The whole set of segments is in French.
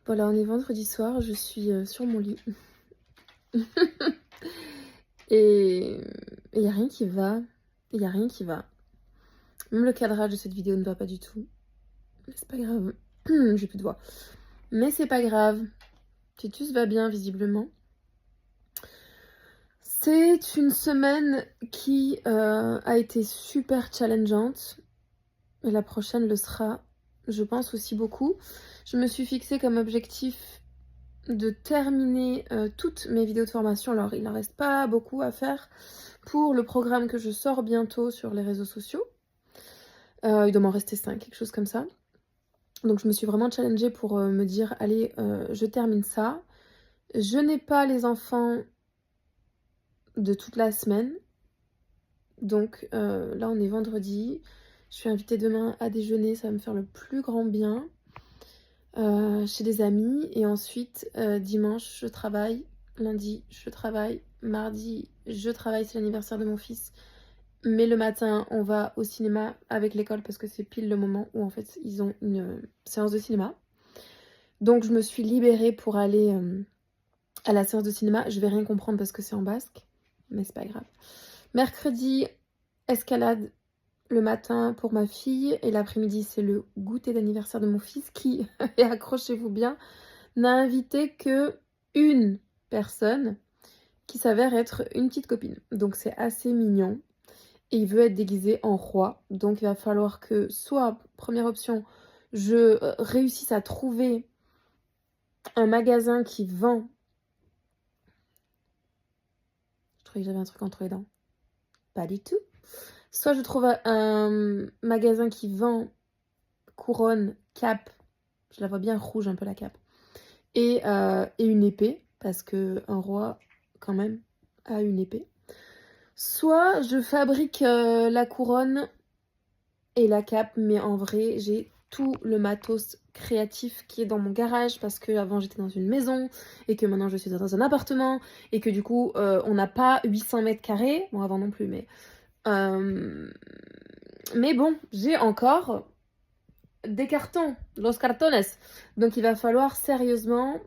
Voilà, on est vendredi soir, je suis sur mon lit. Et il n'y a rien qui va. Il n'y a rien qui va. Même le cadrage de cette vidéo ne va pas du tout. Mais c'est pas grave. J'ai plus de voix. Mais c'est pas grave. Titus va bien, visiblement. C'est une semaine qui a été super challengeante. Et la prochaine le sera, je pense, aussi beaucoup. Je me suis fixée comme objectif de terminer toutes mes vidéos de formation. Alors, il n'en reste pas beaucoup à faire pour le programme que je sors bientôt sur les réseaux sociaux. Il doit m'en rester 5, quelque chose comme ça. Donc, je me suis vraiment challengée pour me dire, allez, je termine ça. Je n'ai pas les enfants de toute la semaine. Donc, là, on est vendredi. Je suis invitée demain à déjeuner, ça va me faire le plus grand bien. Chez des amis. Et ensuite, dimanche, je travaille. Lundi, je travaille. Mardi, je travaille, c'est l'anniversaire de mon fils. Mais le matin, on va au cinéma avec l'école parce que c'est pile le moment où en fait ils ont une séance de cinéma. Donc je me suis libérée pour aller à la séance de cinéma. Je vais rien comprendre parce que c'est en basque, mais c'est pas grave. Mercredi, escalade le matin pour ma fille et l'après-midi c'est le goûter d'anniversaire de mon fils qui, et accrochez-vous bien, n'a invité que une personne qui s'avère être une petite copine. Donc c'est assez mignon. Et il veut être déguisé en roi. Donc il va falloir que, soit, première option, je réussisse à trouver un magasin qui vend... Je trouvais que j'avais un truc entre les dents. Pas du tout. Soit je trouve un magasin qui vend couronne, cape. Je la vois bien rouge un peu la cape. Et une épée. Parce que un roi, quand même, a une épée. Soit je fabrique la couronne et la cape, mais en vrai, j'ai tout le matos créatif qui est dans mon garage parce que avant j'étais dans une maison et que maintenant je suis dans un appartement et que du coup on n'a pas 800 mètres carrés. Bon, avant non plus, mais bon, j'ai encore des cartons, los cartones. Donc il va falloir sérieusement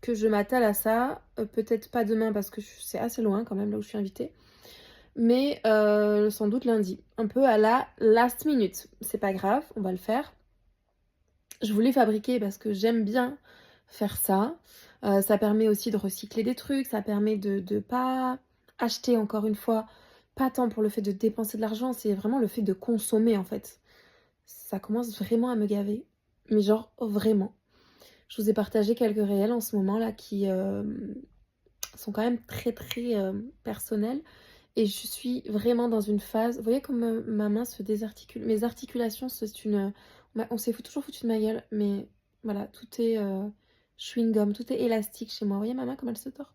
que je m'attelle à ça. Peut-être pas demain parce que c'est assez loin quand même là où je suis invitée. Mais sans doute lundi. Un peu à la last minute. C'est pas grave, on va le faire. Je voulais fabriquer parce que j'aime bien faire ça. Ça permet aussi de recycler des trucs. Ça permet de pas acheter, encore une fois, pas tant pour le fait de dépenser de l'argent. C'est vraiment le fait de consommer en fait. Ça commence vraiment à me gaver. Mais genre vraiment. Je vous ai partagé quelques réels en ce moment là qui sont quand même très très personnels. Et je suis vraiment dans une phase... Vous voyez comme ma main se désarticule. Mes articulations, c'est une... On s'est toujours foutu de ma gueule. Mais voilà, tout est chewing-gum, tout est élastique chez moi. Vous voyez ma main comme elle se tord?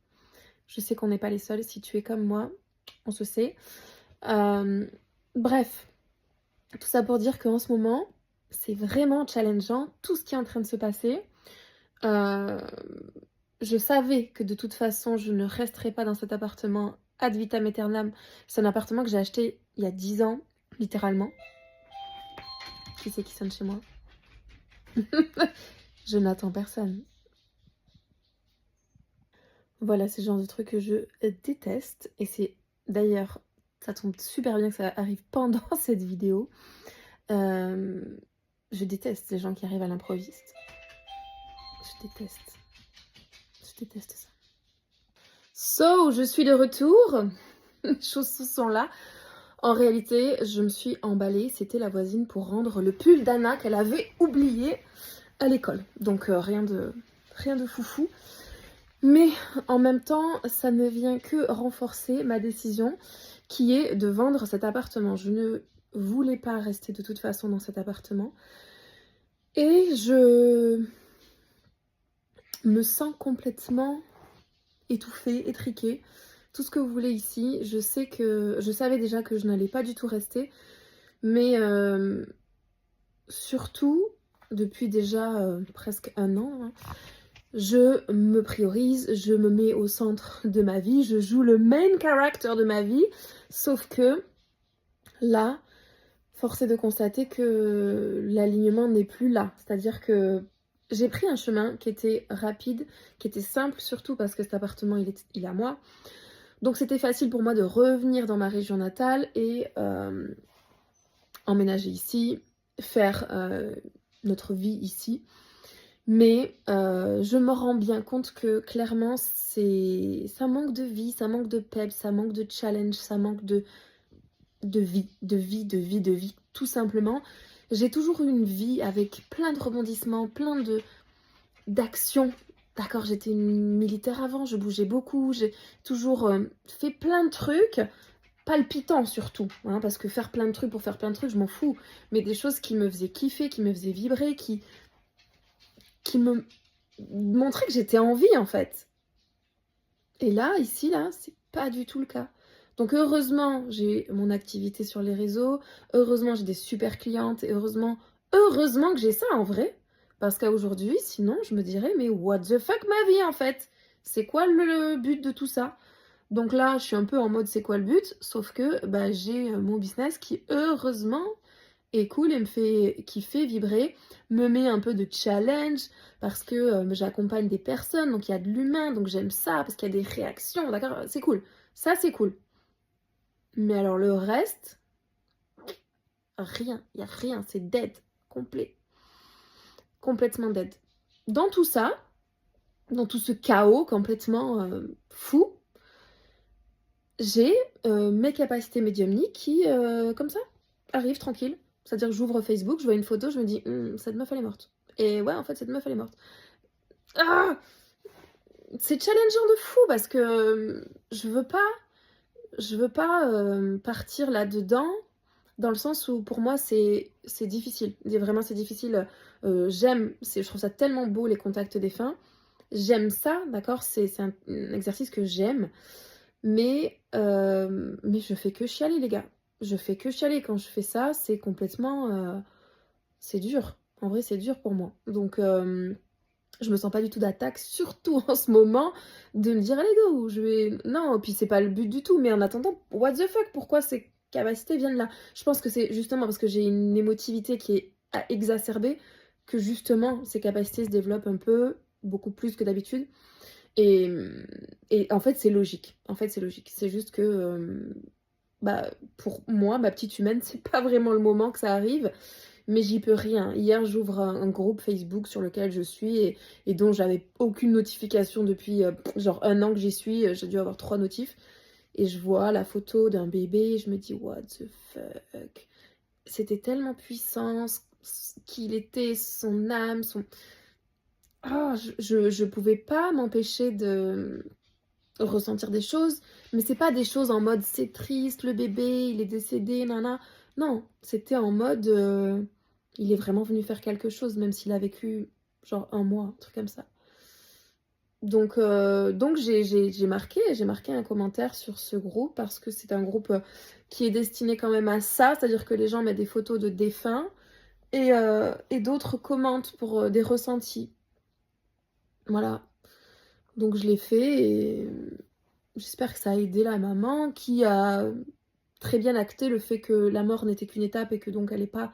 Je sais qu'on n'est pas les seuls. Si tu es comme moi, on se sait. Bref, tout ça pour dire qu'en ce moment, c'est vraiment challengeant. Tout ce qui est en train de se passer. Je savais que de toute façon, je ne resterais pas dans cet appartement ad vitam aeternam. C'est un appartement que j'ai acheté il y a 10 ans, littéralement. Qui c'est qui sonne chez moi? Je n'attends personne. Voilà, c'est le genre de truc que je déteste. Et c'est d'ailleurs, ça tombe super bien que ça arrive pendant cette vidéo. Je déteste les gens qui arrivent à l'improviste. Je déteste. Je déteste ça. So, je suis de retour. Les chaussons sont là. En réalité, je me suis emballée. C'était la voisine pour rendre le pull d'Anna qu'elle avait oublié à l'école. Donc rien de foufou. Mais en même temps, ça ne vient que renforcer ma décision qui est de vendre cet appartement. Je ne voulais pas rester de toute façon dans cet appartement. Et je me sens complètement étouffée, étriquée. Tout ce que vous voulez ici. Je savais déjà que je n'allais pas du tout rester. Mais surtout, depuis déjà presque un an, hein, je me priorise, je me mets au centre de ma vie, je joue le main character de ma vie. Sauf que là, force est de constater que l'alignement n'est plus là. C'est-à-dire que j'ai pris un chemin qui était rapide, qui était simple, surtout parce que cet appartement, il est à moi. Donc c'était facile pour moi de revenir dans ma région natale et emménager ici, faire notre vie ici. Mais je me rends bien compte que clairement, ça manque de vie, ça manque de peps, ça manque de challenge, ça manque de vie, de vie, de vie, de vie, tout simplement. J'ai toujours eu une vie avec plein de rebondissements, plein d'actions. D'accord, j'étais une militaire avant, je bougeais beaucoup, j'ai toujours fait plein de trucs, palpitants surtout, hein, parce que faire plein de trucs pour faire plein de trucs, je m'en fous. Mais des choses qui me faisaient kiffer, qui me faisaient vibrer, qui me montraient que j'étais en vie en fait. Et là, ici, là, c'est pas du tout le cas. Donc heureusement, j'ai mon activité sur les réseaux, heureusement j'ai des super clientes, et heureusement que j'ai ça en vrai. Parce qu'aujourd'hui, sinon, je me dirais, mais what the fuck ma vie en fait? C'est quoi le but de tout ça? Donc là, je suis un peu en mode c'est quoi le but? Sauf que bah, j'ai mon business qui, heureusement, est cool et me fait kiffer, vibrer, me met un peu de challenge parce que j'accompagne des personnes, donc il y a de l'humain, donc j'aime ça, parce qu'il y a des réactions, d'accord? C'est cool. Ça, c'est cool. Mais alors le reste, rien. Il n'y a rien. C'est dead. Complet. Complètement dead. Dans tout ça, dans tout ce chaos complètement fou, j'ai mes capacités médiumniques qui, comme ça, arrivent tranquille. C'est-à-dire que j'ouvre Facebook, je vois une photo, je me dis, cette meuf, elle est morte. Et ouais, en fait, cette meuf, elle est morte. Ah, c'est challengeant de fou parce que je veux pas partir là-dedans dans le sens où pour moi c'est difficile. Vraiment c'est difficile. Je trouve ça tellement beau les contacts défunts. J'aime ça, d'accord, c'est un exercice que j'aime. Mais je fais que chialer les gars. Je fais que chialer quand je fais ça, c'est complètement... c'est dur. En vrai c'est dur pour moi. Donc... je me sens pas du tout d'attaque, surtout en ce moment, de me dire allez go, je vais. Non, puis c'est pas le but du tout, mais en attendant, what the fuck, pourquoi ces capacités viennent là? Je pense que c'est justement parce que j'ai une émotivité qui est exacerbée que justement ces capacités se développent un peu, beaucoup plus que d'habitude. Et, et en fait, c'est logique. En fait, c'est logique. C'est juste que bah, pour moi, ma petite humaine, c'est pas vraiment le moment que ça arrive. Mais j'y peux rien. Hier, j'ouvre un groupe Facebook sur lequel je suis et dont j'avais aucune notification depuis genre 1 an que j'y suis. J'ai dû avoir 3 notifs. Et je vois la photo d'un bébé et je me dis, what the fuck. C'était tellement puissant, qu'il était, son âme, son... Ah, je pouvais pas m'empêcher de ressentir des choses, mais c'est pas des choses en mode c'est triste, le bébé, il est décédé, nana. Non, c'était en mode il est vraiment venu faire quelque chose, même s'il a vécu genre 1 mois, un truc comme ça. Donc j'ai marqué un commentaire sur ce groupe parce que c'est un groupe qui est destiné quand même à ça, c'est-à-dire que les gens mettent des photos de défunts et d'autres commentent pour des ressentis. Voilà. Donc je l'ai fait et j'espère que ça a aidé la maman qui a très bien acté le fait que la mort n'était qu'une étape et que donc elle n'est pas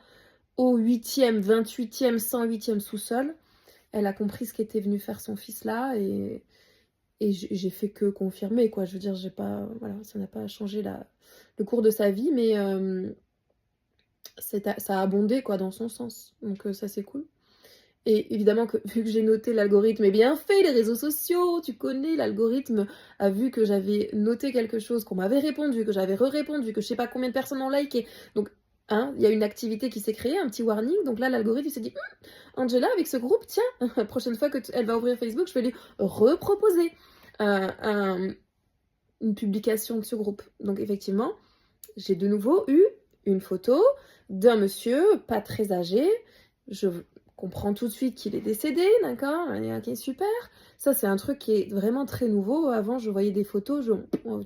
au 8e, 28e, 108e sous-sol. Elle a compris ce qu'était venu faire son fils là et j'ai fait que confirmer quoi. Je veux dire, j'ai pas, voilà, ça n'a pas changé le cours de sa vie, mais ça a abondé quoi dans son sens. Donc ça c'est cool. Et évidemment que vu que j'ai noté, l'algorithme est bien fait, les réseaux sociaux, tu connais, l'algorithme a vu que j'avais noté quelque chose, qu'on m'avait répondu, que j'avais re-répondu, que je sais pas combien de personnes ont liké. Donc, hein, il y a une activité qui s'est créée, un petit warning. Donc là, l'algorithme s'est dit, Angela, avec ce groupe, tiens, la prochaine fois qu'elle va ouvrir Facebook, je vais lui reproposer une publication de ce groupe. Donc effectivement, j'ai de nouveau eu une photo d'un monsieur pas très âgé. Je comprends tout de suite qu'il est décédé, d'accord? Ok, super. Ça, c'est un truc qui est vraiment très nouveau. Avant, je voyais des photos,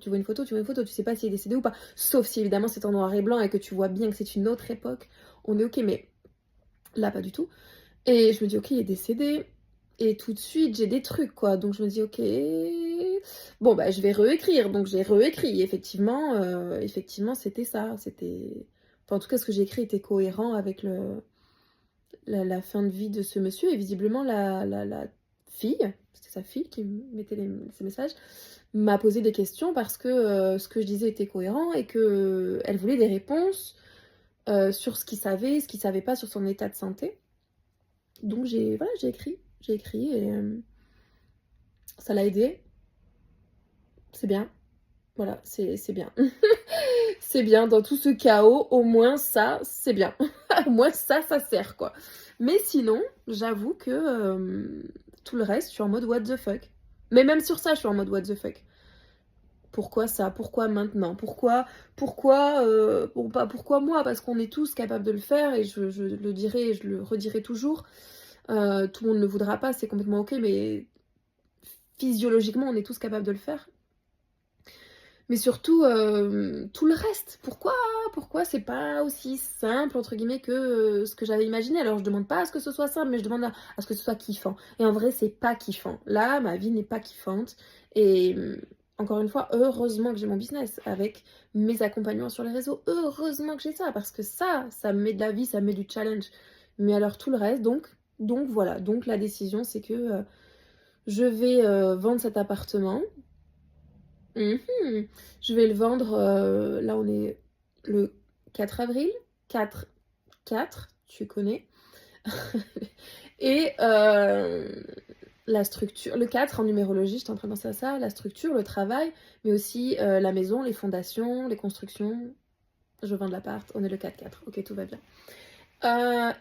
tu vois une photo, tu sais pas s'il est décédé ou pas. Sauf si, évidemment, c'est en noir et blanc et que tu vois bien que c'est une autre époque. On est ok, mais là, pas du tout. Et je me dis, ok, il est décédé. Et tout de suite, j'ai des trucs, quoi. Donc, je me dis, ok, bon, bah, je vais réécrire. Donc, j'ai réécrit. Effectivement, c'était ça. C'était... Enfin, en tout cas, ce que j'ai écrit était cohérent avec la fin de vie de ce monsieur et visiblement la fille, c'était sa fille qui mettait ces messages, m'a posé des questions parce que ce que je disais était cohérent et que elle voulait des réponses sur ce qu'il savait pas sur son état de santé. Donc j'ai écrit et ça l'a aidé. C'est bien. Voilà, c'est bien. C'est bien, dans tout ce chaos, au moins ça, c'est bien. Au moins ça sert, quoi. Mais sinon, j'avoue que tout le reste, je suis en mode what the fuck. Mais même sur ça, je suis en mode what the fuck. Pourquoi ça? Pourquoi maintenant? Bon, pas pourquoi moi? Parce qu'on est tous capables de le faire et je le dirai et je le redirai toujours. Tout le monde ne voudra pas, c'est complètement ok, mais physiologiquement, on est tous capables de le faire. Mais surtout, tout le reste. Pourquoi c'est pas aussi simple, entre guillemets, que ce que j'avais imaginé? Alors, je demande pas à ce que ce soit simple, mais je demande à ce que ce soit kiffant. Et en vrai, c'est pas kiffant. Là, ma vie n'est pas kiffante. Et encore une fois, heureusement que j'ai mon business avec mes accompagnements sur les réseaux. Heureusement que j'ai ça, parce que ça me met de la vie, ça me met du challenge. Mais alors, tout le reste, donc voilà. Donc, la décision, c'est que je vais vendre cet appartement. Je vais le vendre, là on est le 4 avril, 4, tu connais. Et la structure, le 4 en numérologie, j'étais en train de penser à ça, la structure, le travail, mais aussi la maison, les fondations, les constructions. Je vends de l'appart, on est le 4-4, ok, tout va bien.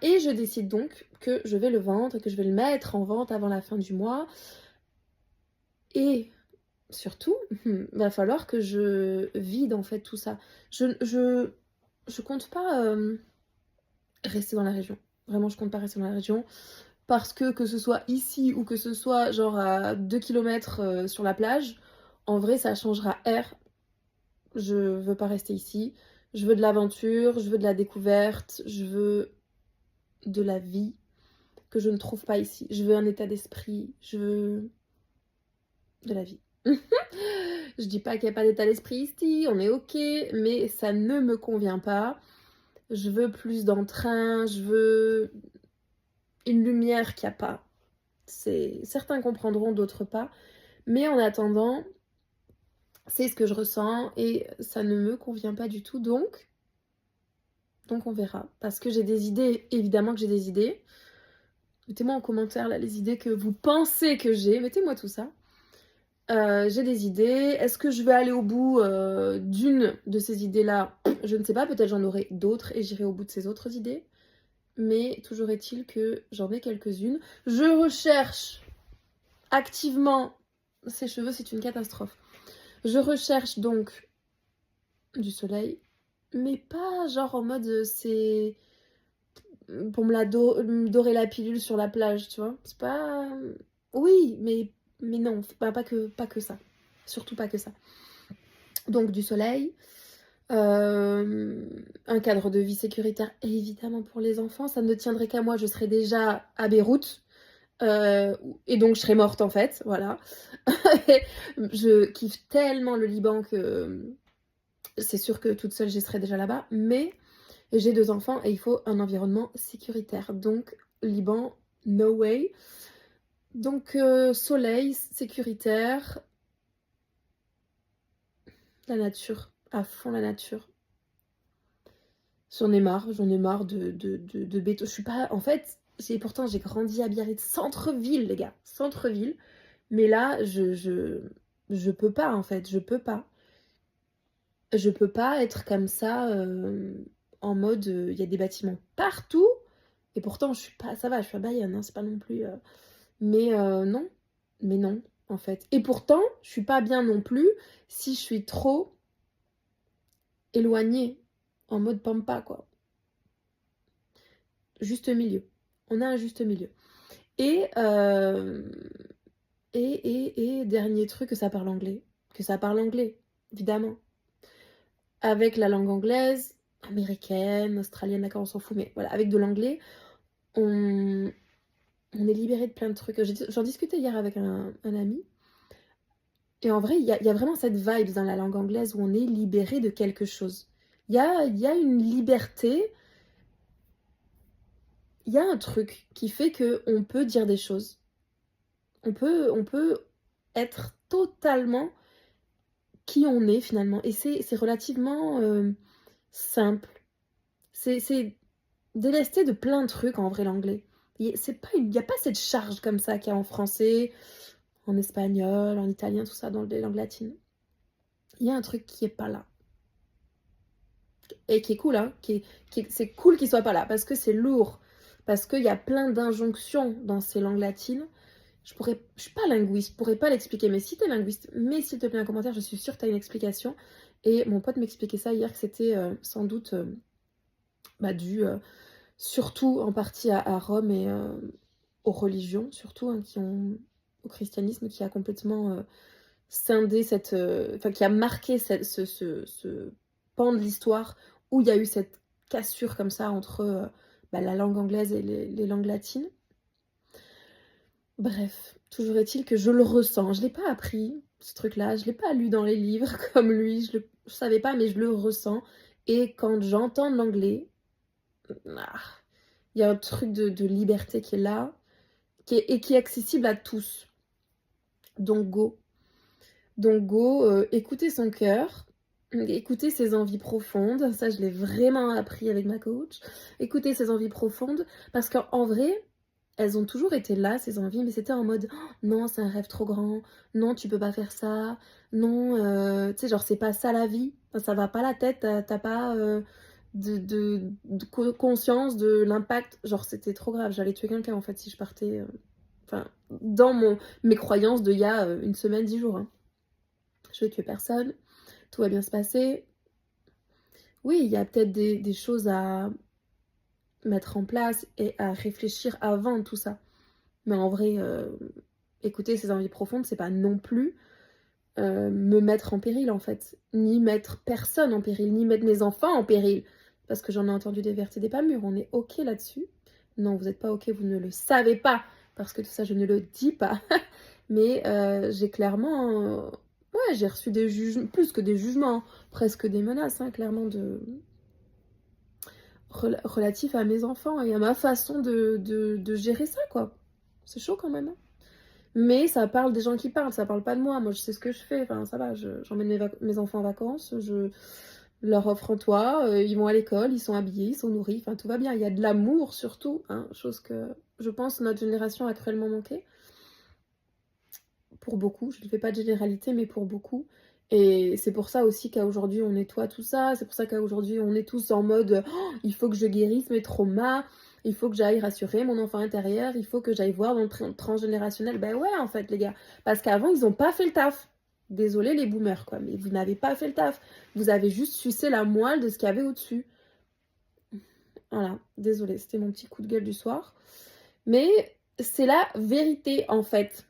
Et je décide donc que je vais le vendre, que je vais le mettre en vente avant la fin du mois. Et surtout, va falloir que je vide en fait tout ça. Je compte pas rester dans la région. Vraiment, je compte pas rester dans la région. Parce que ce soit ici ou que ce soit genre à 2 km sur la plage, en vrai, ça changera air. Je veux pas rester ici. Je veux de l'aventure, je veux de la découverte, je veux de la vie que je ne trouve pas ici. Je veux un état d'esprit, je veux de la vie. Je dis pas qu'il n'y a pas d'état d'esprit ici, on est ok, mais ça ne me convient pas. Je veux plus d'entrain, je veux une lumière qu'il n'y a pas. Certains comprendront, d'autres pas. Mais en attendant, c'est ce que je ressens et ça ne me convient pas du tout. Donc on verra. Parce que j'ai des idées, évidemment que j'ai des idées. Mettez-moi en commentaire là les idées que vous pensez que j'ai. Mettez-moi tout ça. J'ai des idées. Est-ce que je vais aller au bout d'une de ces idées-là? Je ne sais pas, peut-être j'en aurai d'autres et j'irai au bout de ces autres idées. Mais toujours est-il que j'en ai quelques-unes. Je recherche activement... Ces cheveux, c'est une catastrophe. Je recherche donc du soleil, mais pas genre en mode c'est pour me dorer la pilule sur la plage, tu vois. C'est pas... Oui, mais non, pas que ça. Surtout pas que ça. Donc du soleil, un cadre de vie sécuritaire évidemment pour les enfants. Ça ne tiendrait qu'à moi, je serais déjà à Beyrouth. Et donc je serais morte en fait, voilà. Je kiffe tellement le Liban que c'est sûr que toute seule j'y serais déjà là-bas. Mais j'ai 2 enfants et il faut un environnement sécuritaire. Donc Liban, no way. Donc soleil, sécuritaire, la nature, à fond la nature. J'en ai marre de béton. Je suis pas... En fait, pourtant j'ai grandi à Biarritz, centre-ville les gars, centre-ville. Mais là, je peux pas en fait, je peux pas. Je peux pas être comme ça en mode il y a des bâtiments partout. Et pourtant, je suis pas... Ça va, je suis à Bayonne, hein, c'est pas non plus... Mais non, mais non, en fait. Et pourtant, je suis pas bien non plus si je suis trop éloignée, en mode pampa, quoi. Juste milieu. On a un juste milieu. Et dernier truc, que ça parle anglais. Que ça parle anglais, évidemment. Avec la langue anglaise, américaine, australienne, d'accord, on s'en fout, mais voilà, avec de l'anglais, on est libéré de plein de trucs. J'en discutais hier avec un ami. Et en vrai, il y a vraiment cette vibe dans la langue anglaise où on est libéré de quelque chose. Il y a une liberté il y a un truc qui fait qu'on peut dire des choses. On peut être totalement qui on est finalement. Et c'est relativement simple. C'est délesté de plein de trucs en vrai l'anglais. Il n'y a pas cette charge comme ça qu'il y a en français, en espagnol, en italien, tout ça, dans les langues latines. Il y a un truc qui est pas là. Et qui est cool, hein. C'est cool qu'il soit pas là, parce que c'est lourd. Parce qu'il y a plein d'injonctions dans ces langues latines. Je suis pas linguiste, je pourrais pas l'expliquer, mais si t'es linguiste, mets s'il te plaît un commentaire, je suis sûre que t'as une explication. Et mon pote m'expliquait ça hier, que c'était sans doute dû surtout en partie à Rome et aux religions, surtout, hein, au christianisme, qui a complètement scindé qui a marqué ce pan de l'histoire où il y a eu cette cassure comme ça entre la langue anglaise et les langues latines. Bref, toujours est-il que je le ressens. Je l'ai pas appris, ce truc-là, je l'ai pas lu dans les livres comme lui, je savais pas, mais je le ressens. Et quand j'entends l'anglais, il y a un truc de liberté qui est là, qui est accessible à tous. Donc go. Donc go, écoutez son cœur, écoutez ses envies profondes. Ça, je l'ai vraiment appris avec ma coach. Écoutez ses envies profondes, parce qu'en vrai, elles ont toujours été là, ces envies, mais c'était en mode oh, non, c'est un rêve trop grand, non, tu peux pas faire ça, non, tu sais, genre, c'est pas ça la vie, enfin, ça va pas la tête, t'as pas de conscience de l'impact. Genre, c'était trop grave, j'allais tuer quelqu'un en fait si je partais, enfin, dans mes croyances d'il y a une semaine, 10 jours. Hein. Je vais tuer personne, tout va bien se passer. Oui, il y a peut-être des choses à mettre en place et à réfléchir avant tout ça. Mais en vrai, écouter ses envies profondes, c'est pas non plus me mettre en péril en fait. Ni mettre personne en péril, ni mettre mes enfants en péril. Parce que j'en ai entendu des vertes et des pas mûres, on est ok là-dessus. Non, vous n'êtes pas ok, vous ne le savez pas. Parce que tout ça, je ne le dis pas. Mais j'ai clairement... ouais, j'ai reçu des jugements, plus que des jugements, presque des menaces, hein, clairement, relatifs à mes enfants et à ma façon de gérer ça, quoi. C'est chaud quand même. Hein. Mais ça parle des gens qui parlent, ça parle pas de moi. Moi, je sais ce que je fais. Enfin, ça va, j'emmène mes enfants en vacances, je leur offre un toit, ils vont à l'école, ils sont habillés, ils sont nourris, enfin, tout va bien. Il y a de l'amour surtout, hein, chose que je pense notre génération a cruellement manqué. Pour beaucoup, je ne fais pas de généralité, mais pour beaucoup. Et c'est pour ça aussi qu'à aujourd'hui on nettoie tout ça, c'est pour ça qu'à aujourd'hui on est tous en mode oh, il faut que je guérisse mes traumas, il faut que j'aille rassurer mon enfant intérieur, il faut que j'aille voir dans le transgénérationnel. Ben ouais en fait les gars, parce qu'avant ils n'ont pas fait le taf. Désolé les boomers quoi, mais vous n'avez pas fait le taf. Vous avez juste sucé la moelle de ce qu'il y avait au-dessus. Voilà, désolé, c'était mon petit coup de gueule du soir. Mais c'est la vérité en fait.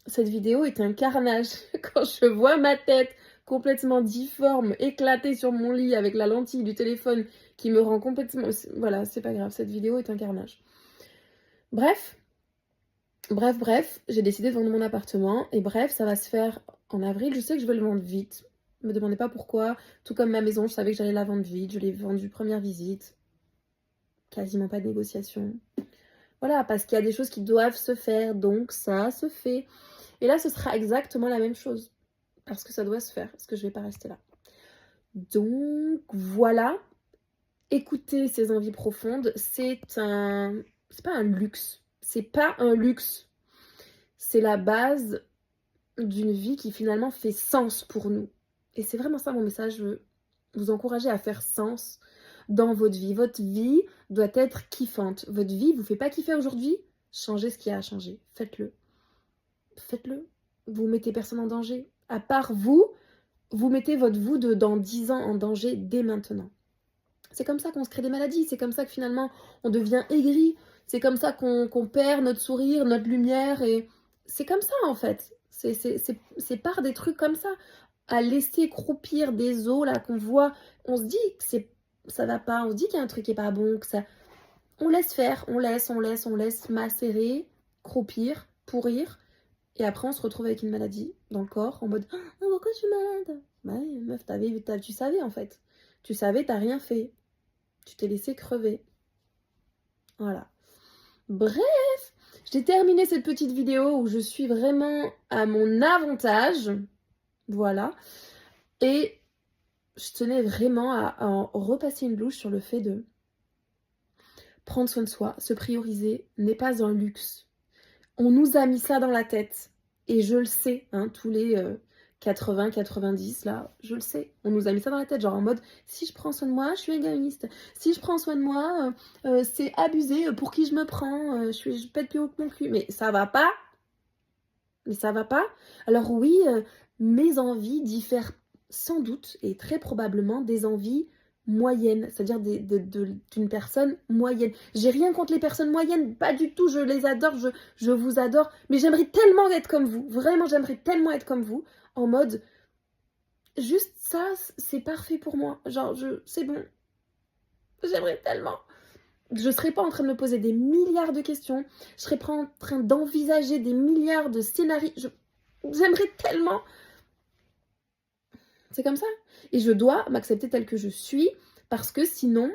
Cette vidéo est un carnage. Quand je vois ma tête complètement difforme, éclatée sur mon lit avec la lentille du téléphone qui me rend complètement... Voilà, c'est pas grave, cette vidéo est un carnage. Bref, j'ai décidé de vendre mon appartement. Et bref, ça va se faire en avril. Je sais que je vais le vendre vite. Ne me demandez pas pourquoi. Tout comme ma maison, je savais que j'allais la vendre vite. Je l'ai vendue première visite. Quasiment pas de négociation. Voilà, parce qu'il y a des choses qui doivent se faire. Donc ça se fait. Et là, ce sera exactement la même chose. Parce que ça doit se faire. Parce que je vais pas rester là. Donc, voilà. Écouter ses envies profondes, c'est pas un luxe. C'est pas un luxe. C'est la base d'une vie qui finalement fait sens pour nous. Et c'est vraiment ça mon message. Je veux vous encourager à faire sens dans votre vie. Votre vie doit être kiffante. Votre vie vous fait pas kiffer aujourd'hui? Changez ce qui a à changer. Faites-le. Faites-le. Vous mettez personne en danger. À part vous, vous mettez votre vous de dans 10 ans en danger dès maintenant. C'est comme ça qu'on se crée des maladies. C'est comme ça que finalement on devient aigri. C'est comme ça qu'on perd notre sourire, notre lumière. Et c'est comme ça en fait. C'est par des trucs comme ça. À laisser croupir des os là qu'on voit. On se dit que ça va pas. On se dit qu'il y a un truc qui est pas bon. Que ça... On laisse faire. On laisse macérer, croupir, pourrir. Et après, on se retrouve avec une maladie dans le corps, en mode « Ah, pourquoi je suis malade ?» Ouais, meuf, tu savais en fait. Tu savais, t'as rien fait. Tu t'es laissé crever. Voilà. Bref, j'ai terminé cette petite vidéo où je suis vraiment à mon avantage. Voilà. Et je tenais vraiment à en repasser une louche sur le fait de prendre soin de soi, se prioriser n'est pas un luxe. On nous a mis ça dans la tête. Et je le sais, hein, tous les 80, 90, là, je le sais. On nous a mis ça dans la tête, genre en mode, si je prends soin de moi, je suis égoïste. Si je prends soin de moi, c'est abusé. Pour qui je me prends je pète plus haut que mon cul. Mais ça va pas. Mais ça va pas. Alors oui, mes envies diffèrent sans doute et très probablement des envies moyennes, c'est-à-dire d'une personne moyenne. J'ai rien contre les personnes moyennes, pas du tout, je les adore, je vous adore, mais j'aimerais tellement être comme vous, vraiment j'aimerais tellement être comme vous, en mode, juste ça, c'est parfait pour moi, genre, c'est bon, j'aimerais tellement. Je serais pas en train de me poser des milliards de questions, je serais pas en train d'envisager des milliards de scénarios, j'aimerais tellement. C'est comme ça. Et je dois m'accepter telle que je suis parce que sinon,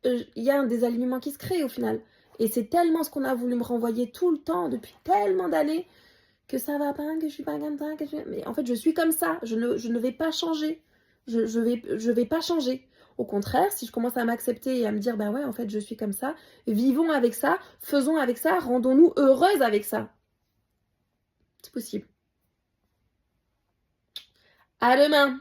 il y a un désalignement qui se crée au final. Et c'est tellement ce qu'on a voulu me renvoyer tout le temps, depuis tellement d'années, que ça va pas, que je suis pas comme ça, Mais en fait, je suis comme ça. Je ne vais pas changer. Je vais pas changer. Au contraire, si je commence à m'accepter et à me dire, bah ouais, en fait, je suis comme ça, vivons avec ça, faisons avec ça, rendons-nous heureuses avec ça. C'est possible. À demain!